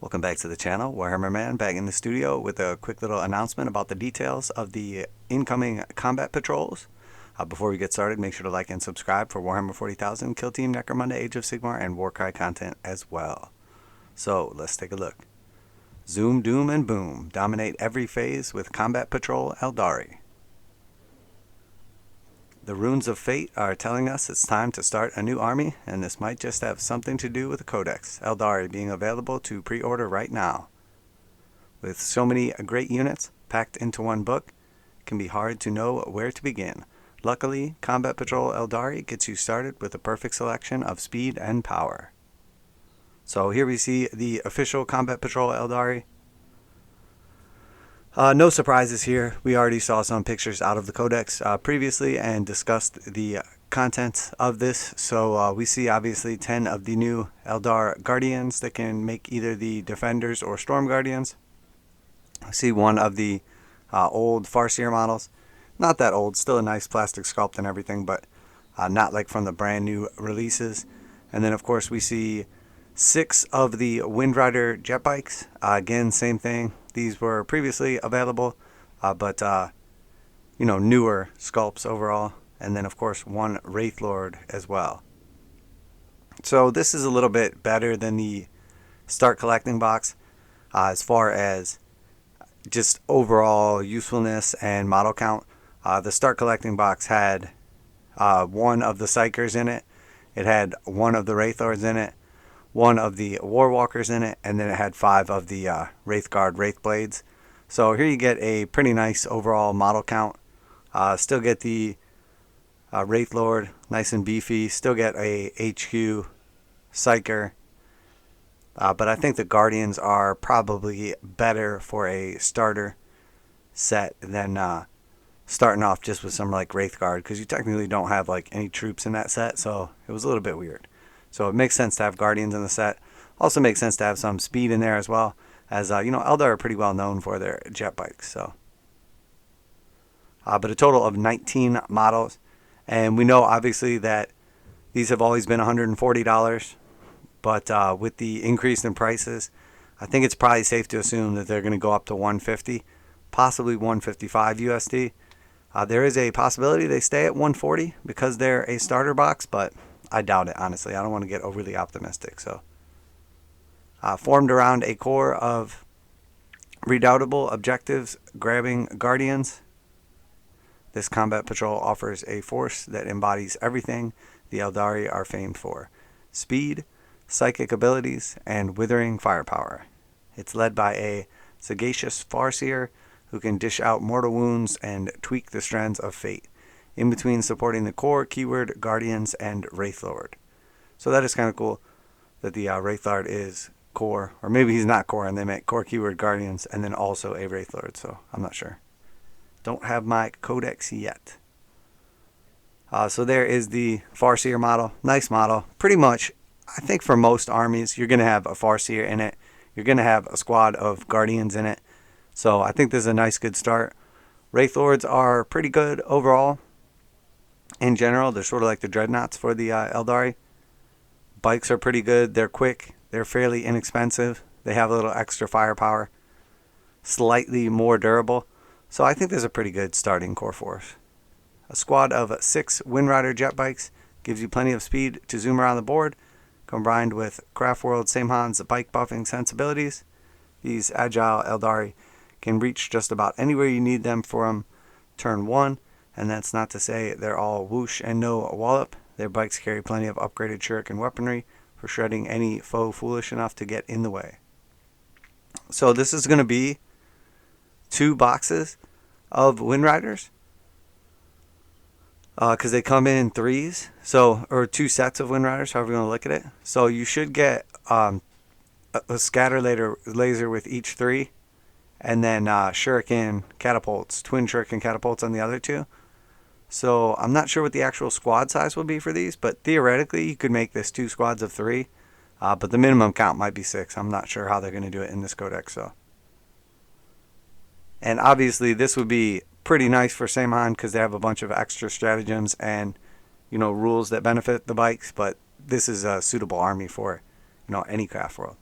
Welcome back to the channel. Warhammer Man back in the studio with a quick little announcement about the details of the incoming combat patrols. Before we get started, make sure to like and subscribe for Warhammer 40,000, Kill Team, Necromunda, Age of Sigmar, and Warcry content as well. So let's take a look. Zoom, doom, and boom. Dominate every phase with Combat Patrol Aeldari. The runes of fate are telling us it's time to start a new army, and this might just have something to do with the Codex, Aeldari being available to pre-order right now. With so many great units packed into one book, it can be hard to know where to begin. Luckily, Combat Patrol Aeldari gets you started with a perfect selection of speed and power. So here we see the official Combat Patrol Aeldari. No surprises here. We already saw some pictures out of the Codex previously and discussed the content of this. So we see obviously 10 of the new Eldar Guardians that can make either the Defenders or Storm Guardians. I see one of the old Farseer models. Not that old, still a nice plastic sculpt and everything, but not like from the brand new releases. And then of course we see 6 of the Windrider jetbikes. Again, same thing. These were previously available, but newer sculpts overall. And then, of course, one Wraithlord as well. So this is a little bit better than the Start Collecting box as far as just overall usefulness and model count. The Start Collecting box had one of the Psychers in it. It had one of the Wraithlords in it, one of the Warwalkers in it, and then it had 5 of the Wraithguard Wraithblades. So here you get a pretty nice overall model count. Still get the Wraithlord, nice and beefy. Still get a HQ Psyker. But I think the Guardians are probably better for a starter set than starting off just with some like Wraithguard, because you technically don't have like any troops in that set, so it was a little bit weird. So it makes sense to have Guardians in the set. Also makes sense to have some speed in there as well, as Eldar are pretty well known for their jet bikes. So, but a total of 19 models, and we know obviously that these have always been $140, but with the increase in prices, I think it's probably safe to assume that they're going to go up to 150, possibly 155 USD. There is a possibility they stay at 140 because they're a starter box, but I doubt it, honestly. I don't want to get overly optimistic. So, formed around a core of redoubtable objectives grabbing Guardians, this combat patrol offers a force that embodies everything the Eldari are famed for: speed, psychic abilities, and withering firepower. It's led by a sagacious Farseer who can dish out mortal wounds and tweak the strands of fate, in between supporting the core keyword Guardians and Wraithlord. So that is kind of cool that the Wraithlord is core, or maybe he's not core and they make core keyword Guardians and then also a Wraithlord, so I'm not sure. Don't have my codex yet. So there is the Farseer model. Nice model. Pretty much, I think for most armies, you're going to have a Farseer in it. You're going to have a squad of Guardians in it. So I think this is a nice, good start. Wraithlords are pretty good overall. In general, they're sort of like the dreadnoughts for the Eldari. Bikes are pretty good. They're quick. They're fairly inexpensive. They have a little extra firepower. Slightly more durable. So I think there's a pretty good starting core force. A squad of 6 Windrider jetbikes gives you plenty of speed to zoom around the board. Combined with Craftworld Samhan's bike buffing sensibilities, these agile Eldari can reach just about anywhere you need them from turn 1. And that's not to say they're all whoosh and no wallop. Their bikes carry plenty of upgraded shuriken weaponry for shredding any foe foolish enough to get in the way. So this is going to be 2 boxes of Windriders, because they come in 3s, so, or 2 sets of Windriders, however you want to look at it. So you should get a scatter laser with each 3, and then shuriken catapults, twin shuriken catapults on the other 2. So I'm not sure what the actual squad size will be for these, but theoretically you could make this 2 squads of 3. But the minimum count might be 6. I'm not sure how they're going to do it in this codex. So, and obviously this would be pretty nice for Samhan because they have a bunch of extra stratagems and rules that benefit the bikes. But this is a suitable army for any craft world.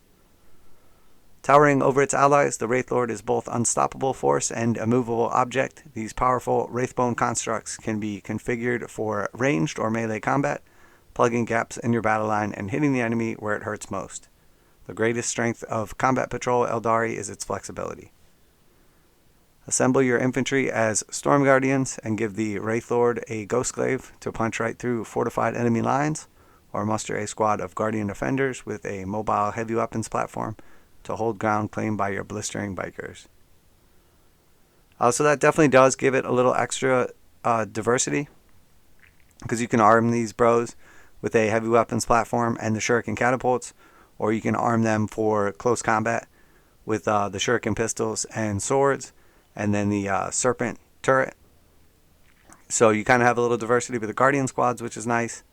Towering over its allies, the Wraithlord is both unstoppable force and immovable object. These powerful Wraithbone constructs can be configured for ranged or melee combat, plugging gaps in your battle line and hitting the enemy where it hurts most. The greatest strength of combat patrol Eldari is its flexibility. Assemble your infantry as Storm Guardians and give the Wraithlord a Ghostkeel to punch right through fortified enemy lines, or muster a squad of Guardian Defenders with a mobile heavy weapons platform to hold ground claimed by your blistering bikers. So that definitely does give it a little extra diversity, because you can arm these bros with a heavy weapons platform and the shuriken catapults, or you can arm them for close combat with the shuriken pistols and swords, and then the serpent turret. So you kind of have a little diversity with the Guardian squads, which is nice.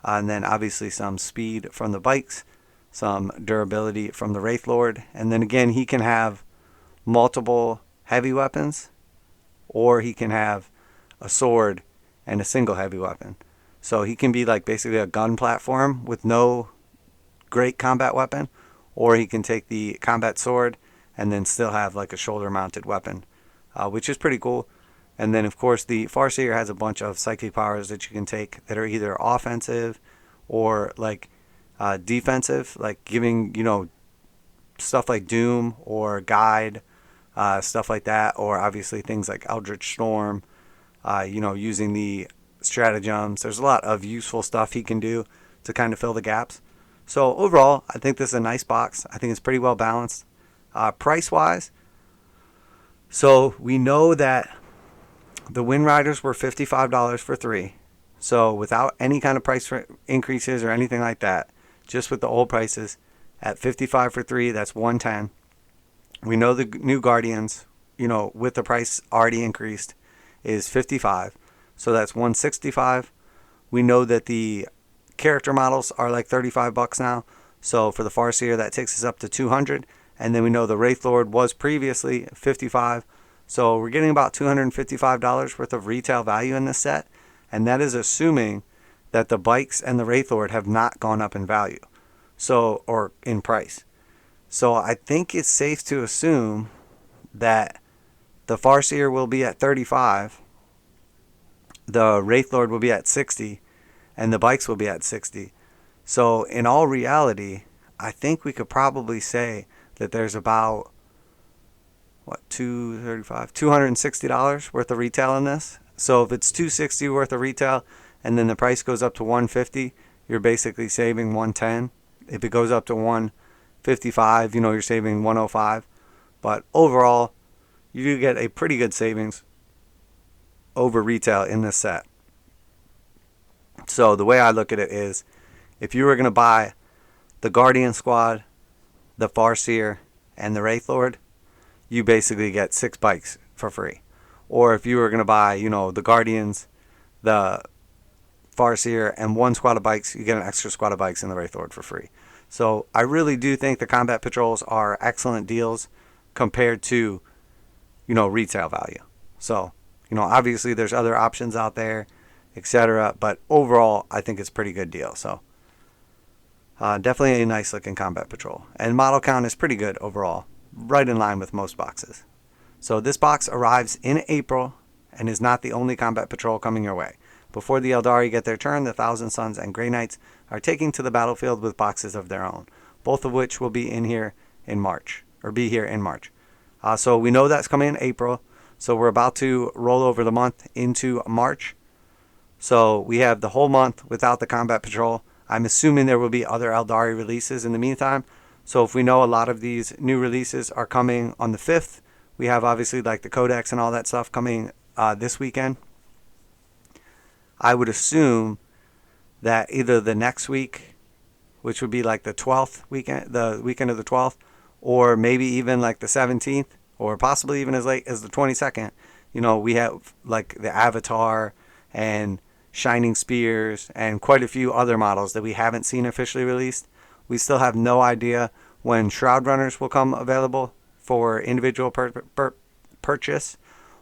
And then obviously some speed from the bikes, some durability from the Wraithlord. And then again, he can have multiple heavy weapons, or he can have a sword and a single heavy weapon. So he can be like basically a gun platform with no great combat weapon, or he can take the combat sword and then still have like a shoulder mounted weapon, which is pretty cool. And then of course the Farseer has a bunch of psychic powers that you can take that are either offensive or like defensive, like giving, stuff like Doom or Guide, stuff like that, or obviously things like Eldritch Storm, using the stratagems. There's a lot of useful stuff he can do to kind of fill the gaps. So overall, I think this is a nice box. I think it's pretty well balanced. Price wise, so we know that the Windriders were $55 for 3. So without any kind of price increases or anything like that, just with the old prices, at $55 for 3, that's $110. We know the new Guardians, with the price already increased, is $55. So that's $165. We know that the character models are like $35 now. So for the Farseer, that takes us up to $200. And then we know the Wraithlord was previously $55. So we're getting about $255 worth of retail value in this set. And that is assuming that the bikes and the Wraithlord have not gone up in value, or in price. So I think it's safe to assume that the Farseer will be at $35, the Wraithlord will be at $60, and the bikes will be at $60. So in all reality, I think we could probably say that there's about $260 worth of retail in this. So if it's $260 worth of retail and then the price goes up to $150, you're basically saving $110. If it goes up to $155, you're saving $105. But overall, you do get a pretty good savings over retail in this set. So the way I look at it is, if you were going to buy the Guardian Squad, the Farseer, and the Wraithlord, you basically get 6 bikes for free. Or if you were going to buy, the Guardians, the Farseer, and 1 squad of bikes, you get an extra squad of bikes in the Wraithlord for free. So I really do think the combat patrols are excellent deals compared to, retail value. So, obviously there's other options out there, etc. But overall, I think it's a pretty good deal. So definitely a nice looking combat patrol. And model count is pretty good overall, right in line with most boxes. So this box arrives in April and is not the only combat patrol coming your way. Before the Eldari get their turn, the Thousand Sons and Grey Knights are taking to the battlefield with boxes of their own, both of which will be here in March. So we know that's coming in April. So we're about to roll over the month into March. So we have the whole month without the combat patrol. I'm assuming there will be other Eldari releases in the meantime. So if we know a lot of these new releases are coming on the 5th, we have obviously like the Codex and all that stuff coming this weekend. I would assume that either the next week, which would be like the 12th weekend, the weekend of the 12th, or maybe even like the 17th, or possibly even as late as the 22nd, we have like the Avatar and Shining Spears and quite a few other models that we haven't seen officially released. We still have no idea when Shroud Runners will come available for individual purchase,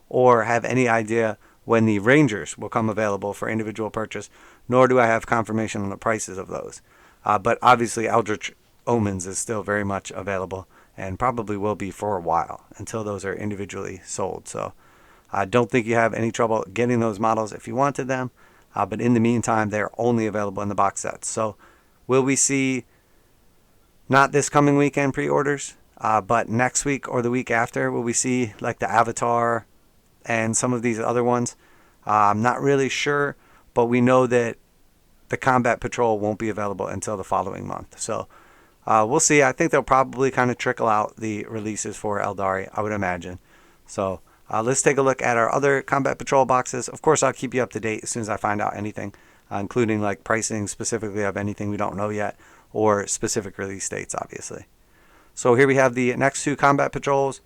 or have any idea when the Rangers will come available for individual purchase, nor do I have confirmation on the prices of those. But obviously Eldritch Omens is still very much available and probably will be for a while until those are individually sold. So I don't think you have any trouble getting those models if you wanted them. But in the meantime, they're only available in the box sets. So will we see, not this coming weekend pre-orders, but next week or the week after, will we see like the Avatar and some of these other ones? I'm not really sure, but we know that the Combat Patrol won't be available until the following month. So we'll see. I think they'll probably kind of trickle out the releases for Eldari, I would imagine. So let's take a look at our other Combat Patrol boxes. Of course, I'll keep you up to date as soon as I find out anything, including like pricing specifically of anything we don't know yet, or specific release dates, obviously. So here we have the next two Combat Patrols.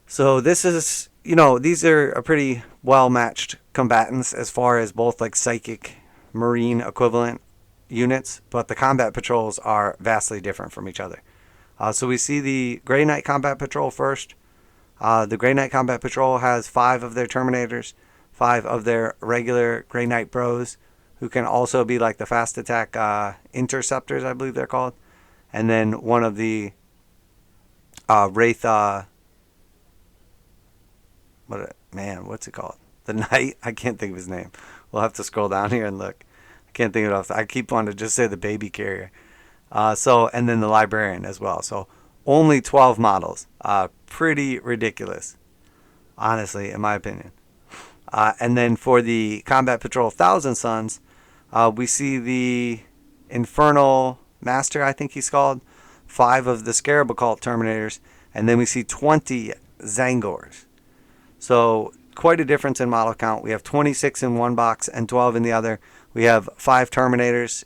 So this is, these are a pretty well-matched combatants as far as both like psychic, marine equivalent units, but the Combat Patrols are vastly different from each other. So we see the Grey Knight Combat Patrol first. The Grey Knight Combat Patrol has 5 of their Terminators, 5 of their regular Grey Knight Bros, who can also be like the fast attack interceptors, I believe they're called. And then one of the what's it called? The Knight? I can't think of his name. We'll have to scroll down here and look. I can't think of it off. I keep wanting to just say the baby carrier. And then the Librarian as well. So only 12 models. Pretty ridiculous, honestly, in my opinion. And then for the Combat Patrol 1000 Sons, we see the Infernal Master, I think he's called, 5 of the Scarab occult terminators, and then we see 20 tzaangors. So quite a difference in model count. We have 26 in one box and 12 in the other. We have 5 terminators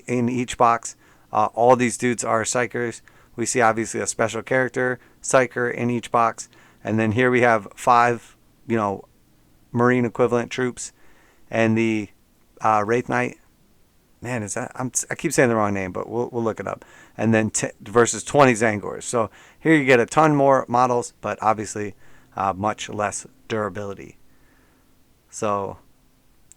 in each box. All these dudes are psychers. We see obviously a special character psyker in each box, and then here we have 5 marine equivalent troops, and the Wraithlord. Man, I keep saying the wrong name, but we'll look it up. And then versus 20 tzaangors. So here you get a ton more models, but obviously much less durability. So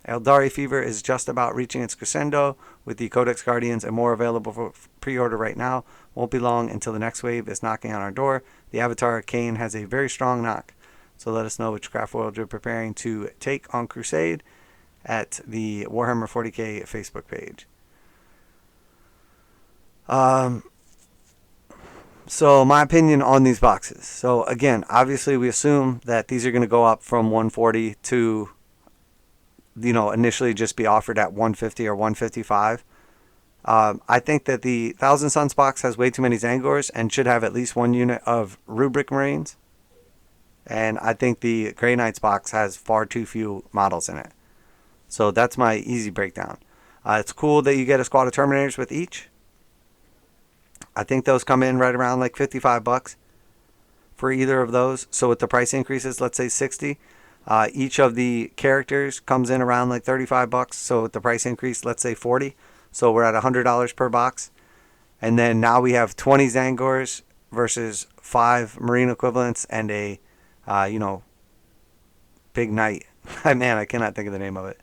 Aeldari Fever is just about reaching its crescendo, with the Codex Guardians and more available for pre-order right now. Won't be long until the next wave is knocking on our door. The Avatar Kane has a very strong knock. So let us know which craft world you're preparing to take on Crusade at the Warhammer 40K Facebook page. So my opinion on these boxes. So again, obviously we assume that these are going to go up from 140 to, initially just be offered at 150 or 155. I think that the Thousand Sons box has way too many tzaangors and should have at least 1 unit of Rubric Marines. And I think the Grey Knights box has far too few models in it. So that's my easy breakdown. It's cool that you get a squad of Terminators with each. I think those come in right around like $55 for either of those. So with the price increases, let's say 60. Each of the characters comes in around like $35. So with the price increase, let's say 40. So we're at $100 per box. And then now we have 20 tzaangors versus 5 marine equivalents and a, big knight. Man, I cannot think of the name of it.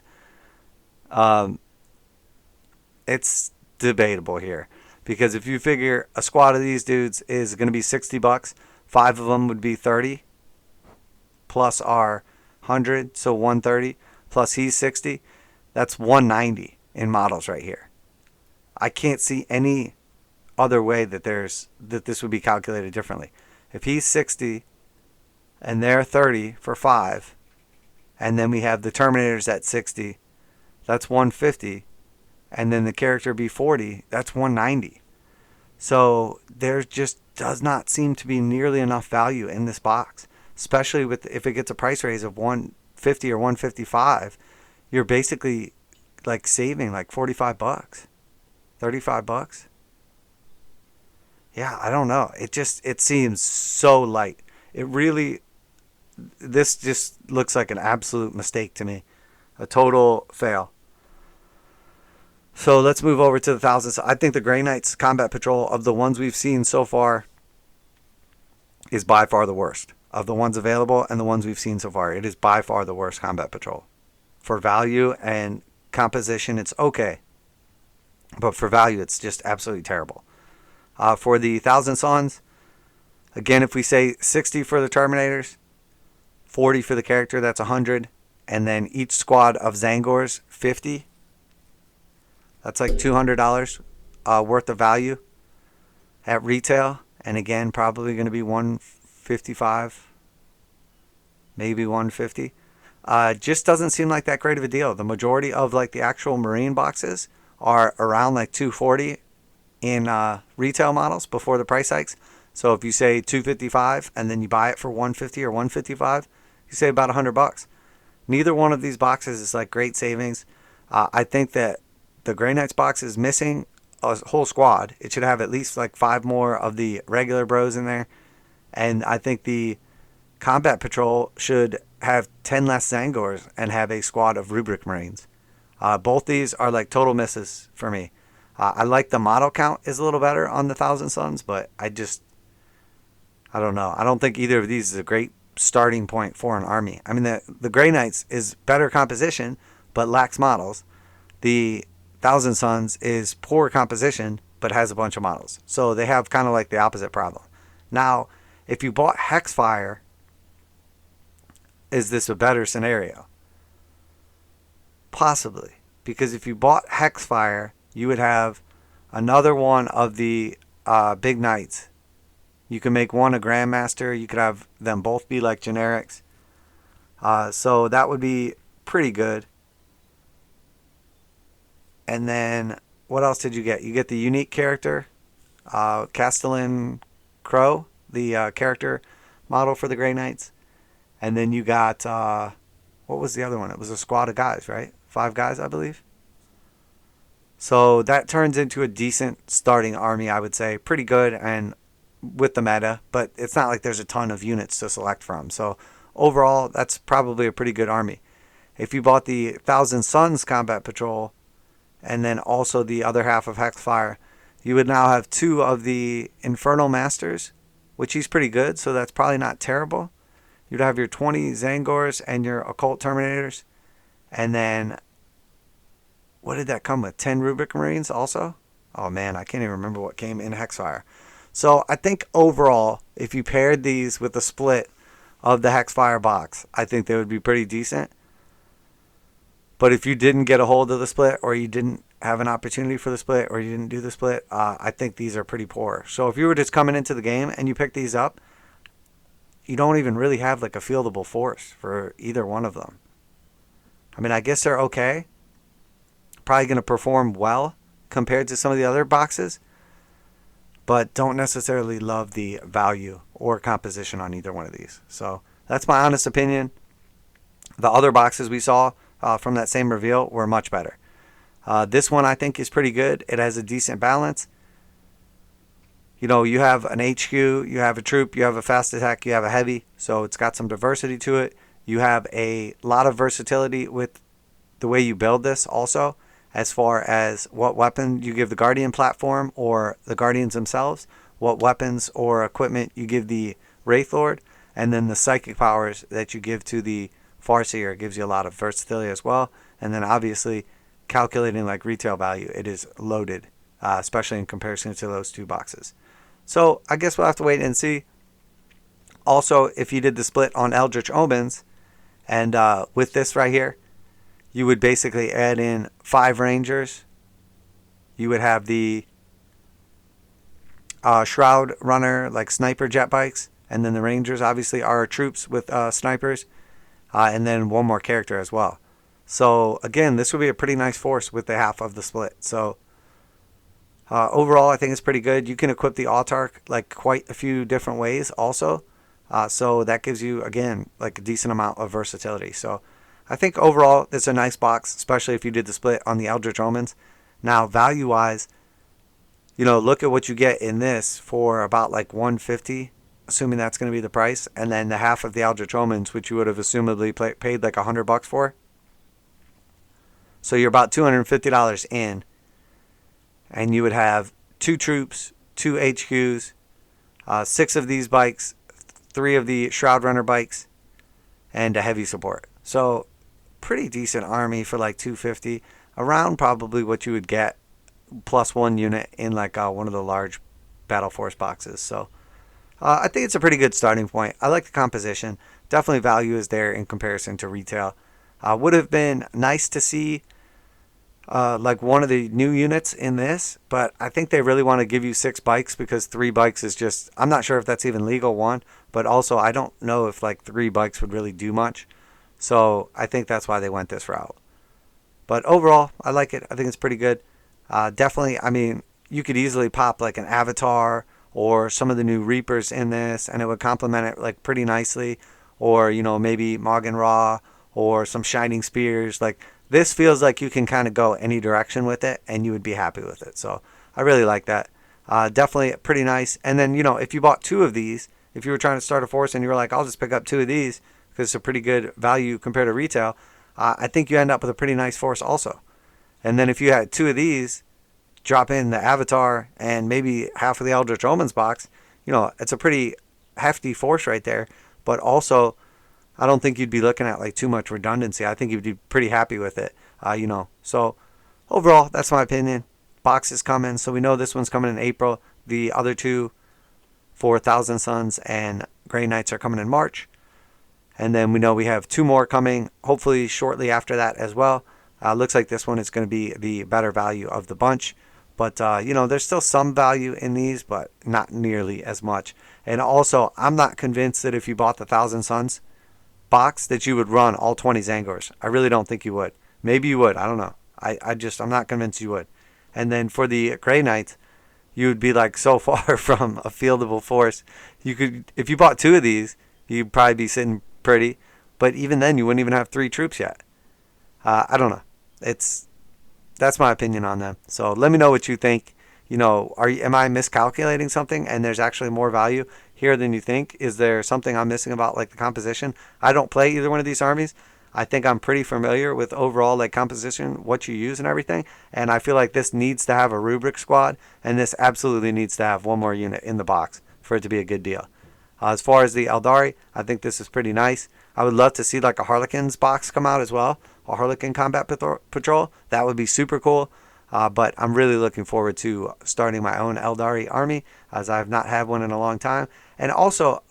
It's debatable here, because if you figure a squad of these dudes is going to be $60, 5 of them would be 30 plus our 100, so 130 plus he's 60. That's 190 in models right here. I can't see any other way that this would be calculated differently. If he's 60 and they're 30 for 5, and then we have the Terminators at 60, that's 150, and then the character be 40, that's 190. So there just does not seem to be nearly enough value in this box, especially if it gets a price raise of 150 or 155. You're basically like saving like $45, $35. Yeah, I don't know. It seems so light. This just looks like an absolute mistake to me. A total fail. So let's move over to the thousands. I think the Grey Knights Combat Patrol, of the ones we've seen so far, is by far the worst. Of the ones available and the ones we've seen so far, it is by far the worst Combat Patrol. For value and composition, it's okay. but for value, it's just absolutely terrible. For the Thousand Sons, again, if we say 60 for the Terminators, 40 for the character, that's 100. And then each squad of tzaangors, 50. That's like $200 worth of value at retail. And again, probably going to be 155, maybe 150. Just doesn't seem like that great of a deal. The majority of like the actual Marine boxes are around like 240 in retail models before the price hikes. So if you say 255 and then you buy it for 150 or 155, you save about $100. Neither one of these boxes is like great savings. I think that the Grey Knights box is missing a whole squad. It should have at least like 5 more of the regular bros in there. And I think the Combat Patrol should have 10 less tzaangors and have a squad of Rubric Marines. Both these are like total misses for me. I like the model count is a little better on the Thousand Sons, but I don't know. I don't think either of these is a great starting point for an army. I mean, the Grey Knights is better composition, but lacks models. The Thousand Sons is poor composition, but has a bunch of models. So they have kind of like the opposite problem. Now, if you bought Hexfire, is this a better scenario? Possibly. Because if you bought Hexfire, you would have another one of the big knights. You can make one a Grandmaster. You could have them both be like generics. So that would be pretty good. And then what else did you get? You get the unique character, Castellan Crow, the character model for the Grey Knights. And then you got, what was the other one? It was a squad of guys, right? 5 guys, I believe. So that turns into a decent starting army, I would say. Pretty good and with the meta, but it's not like there's a ton of units to select from. So overall, that's probably a pretty good army. If you bought the Thousand Sons Combat Patrol and then also the other half of Hexfire, you would now have 2 of the Infernal Masters, which he's pretty good, so that's probably not terrible. You'd have your 20 tzaangors and your occult terminators. And then, what did that come with? 10 Rubric Marines also? Oh man, I can't even remember what came in Hexfire. So I think overall, if you paired these with the split of the Hexfire box, I think they would be pretty decent. But if you didn't get a hold of the split, or you didn't have an opportunity for the split, or you didn't do the split, I think these are pretty poor. So if you were just coming into the game and you pick these up, you don't even really have like a fieldable force for either one of them. I mean, I guess they're okay. Probably going to perform well compared to some of the other boxes, but don't necessarily love the value or composition on either one of these. So that's my honest opinion. The other boxes we saw from that same reveal were much better. This one I think is pretty good. It has a decent balance. You know, you have an HQ, you have a troop, you have a fast attack, you have a heavy. So it's got some diversity to it. You have a lot of versatility with the way you build this also, as far as what weapon you give the Guardian platform or the Guardians themselves, what weapons or equipment you give the Wraithlord, and then the psychic powers that you give to the Farseer gives you a lot of versatility as well. And then obviously calculating like retail value, it is loaded, especially in comparison to those 2 boxes. So I guess we'll have to wait and see. Also, if you did the split on Eldritch Omens, and with this right here, you would basically add in 5 Rangers. You would have the Shroud Runner, like sniper jetbikes, and then the Rangers obviously are troops with snipers, and then 1 more character as well. So again, this would be a pretty nice force with the half of the split. So overall, I think it's pretty good. You can equip the Autarch like quite a few different ways also. So that gives you, again, like a decent amount of versatility. So I think overall, it's a nice box, especially if you did the split on the Eldritch Omens. Now, value-wise, you know, look at what you get in this for about like 150, assuming that's going to be the price. And then the half of the Eldritch Omens, which you would have assumably paid like $100 for. So you're about $250 in. And you would have 2 troops, 2 HQs, 6 of these bikes, 3 of the Shroud Runner bikes, and a heavy support. So pretty decent army for like $250, around probably what you would get +1 unit in like one of the large Battle Force boxes. So I think it's a pretty good starting point. I like the composition. Definitely value is there in comparison to retail. Would have been nice to see like one of the new units in this, but I think they really want to give you 6 bikes because 3 bikes is just, I'm not sure if that's even legal, one, but also I don't know if like 3 bikes would really do much. So I think that's why they went this route. But overall, I like it. I think it's pretty good. Definitely, I mean, you could easily pop like an avatar or some of the new Reapers in this, and it would complement it like pretty nicely. Or, you know, maybe Morgan Raw or some Shining Spears. Like, this feels like you can kind of go any direction with it, and you would be happy with it. So I really like that. Definitely pretty nice. And then, you know, if you bought 2 of these, if you were trying to start a force and you were like, I'll just pick up 2 of these because it's a pretty good value compared to retail, I think you end up with a pretty nice force also. And then if you had 2 of these, drop in the Avatar and maybe half of the Eldritch Omens box, you know, it's a pretty hefty force right there. But also, I don't think you'd be looking at like too much redundancy. I think you'd be pretty happy with it, you know. So overall, that's my opinion. Box is coming, so we know this one's coming in April. The other 2 for Thousand Suns and Grey Knights are coming in March. And then we know we have 2 more coming, hopefully shortly after that as well. Looks like this one is going to be the better value of the bunch. But, you know, there's still some value in these, but not nearly as much. And also, I'm not convinced that if you bought the Thousand Suns box that you would run all 20 tzaangors. I really don't think you would. Maybe you would. I don't know. I'm not convinced you would. And then for the Grey Knights, you would be like so far from a fieldable force. You could, if you bought 2 of these, you'd probably be sitting pretty. But even then, you wouldn't even have 3 troops yet. I don't know. That's my opinion on them. So let me know what you think. You know, am I miscalculating something and there's actually more value here than you think? Is there something I'm missing about like the composition? I don't play either one of these armies. I think I'm pretty familiar with overall like composition, what you use and everything. And I feel like this needs to have a rubric squad, and this absolutely needs to have 1 more unit in the box for it to be a good deal. As far as the Eldari, I think this is pretty nice. I would love to see like a Harlequins box come out as well. A Harlequin Combat Patrol. That would be super cool. But I'm really looking forward to starting my own Eldari army, as I have not had one in a long time. And also,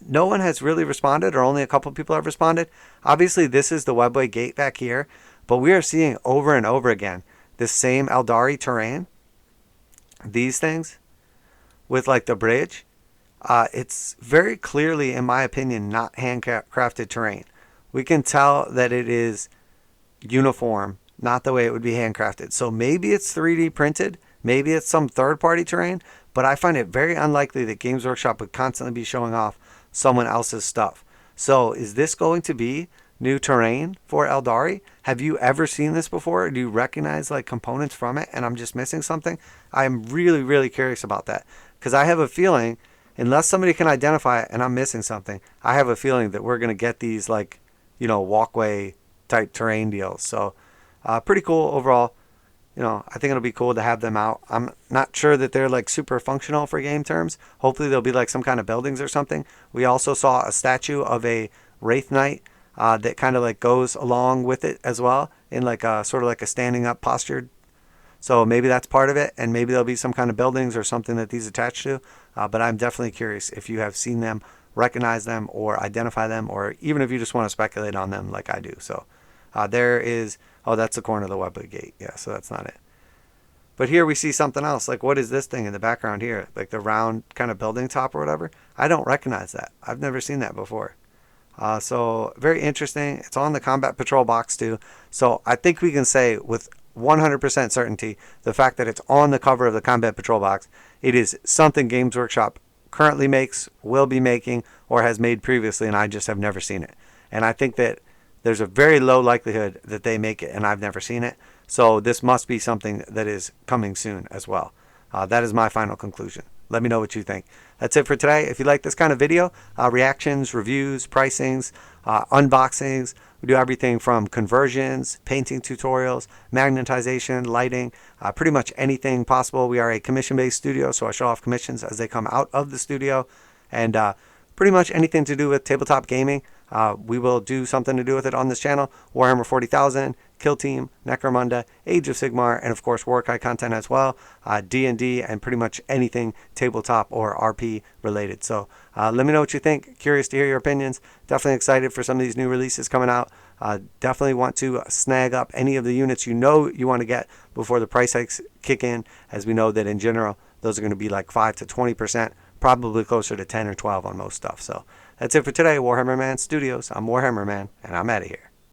no one has really responded, or only a couple people have responded. Obviously, this is the Webway gate back here, but we are seeing over and over again this same Eldari terrain. These things with like the bridge. It's very clearly, in my opinion, not handcrafted terrain. We can tell that it is uniform, not the way it would be handcrafted. So maybe it's 3D printed, maybe it's some third-party terrain, but I find it very unlikely that Games Workshop would constantly be showing off someone else's stuff. So is this going to be new terrain for Eldari? Have you ever seen this before? Do you recognize like components from it and I'm just missing something? I'm really, really curious about that, because I have a feeling, unless somebody can identify it and I'm missing something, I have a feeling that we're going to get these like, you know, walkway type terrain deals. So pretty cool overall. You know, I think it'll be cool to have them out. I'm not sure that they're like super functional for game terms. Hopefully there'll be like some kind of buildings or something. We also saw a statue of a Wraithlord that kind of like goes along with it as well, in like a sort of like a standing up postured. So maybe that's part of it, and maybe there'll be some kind of buildings or something that these attach to. But I'm definitely curious if you have seen them, recognize them, or identify them, or even if you just want to speculate on them like I do. So there is, oh, that's the corner of the Webway gate. Yeah, so that's not it. But here we see something else. Like, what is this thing in the background here? Like the round kind of building top or whatever. I don't recognize that. I've never seen that before. So very interesting. It's on the Combat Patrol box too. So I think we can say with 100% certainty, the fact that it's on the cover of the Combat Patrol box, it is something Games Workshop currently makes, will be making, or has made previously, and I just have never seen it. And I think that there's a very low likelihood that they make it and I've never seen it. So this must be something that is coming soon as well. That is my final conclusion. Let me know what you think. That's it for today. If you like this kind of video, reactions, reviews, pricings, unboxings, we do everything from conversions, painting tutorials, magnetization, lighting, pretty much anything possible. We are a commission-based studio, so I show off commissions as they come out of the studio. And pretty much anything to do with tabletop gaming, we will do something to do with it on this channel. Warhammer 40,000, Kill Team, Necromunda, Age of Sigmar, and of course Warkai content as well, D&D, and pretty much anything tabletop or RP related. So let me know what you think. Curious to hear your opinions. Definitely excited for some of these new releases coming out. Definitely want to snag up any of the units you want to get before the price hikes kick in, as we know that in general those are going to be like 5 to 20%, probably closer to 10 or 12 on most stuff. So that's it for today, Warhammer Man Studios. I'm Warhammer Man, and I'm out of here.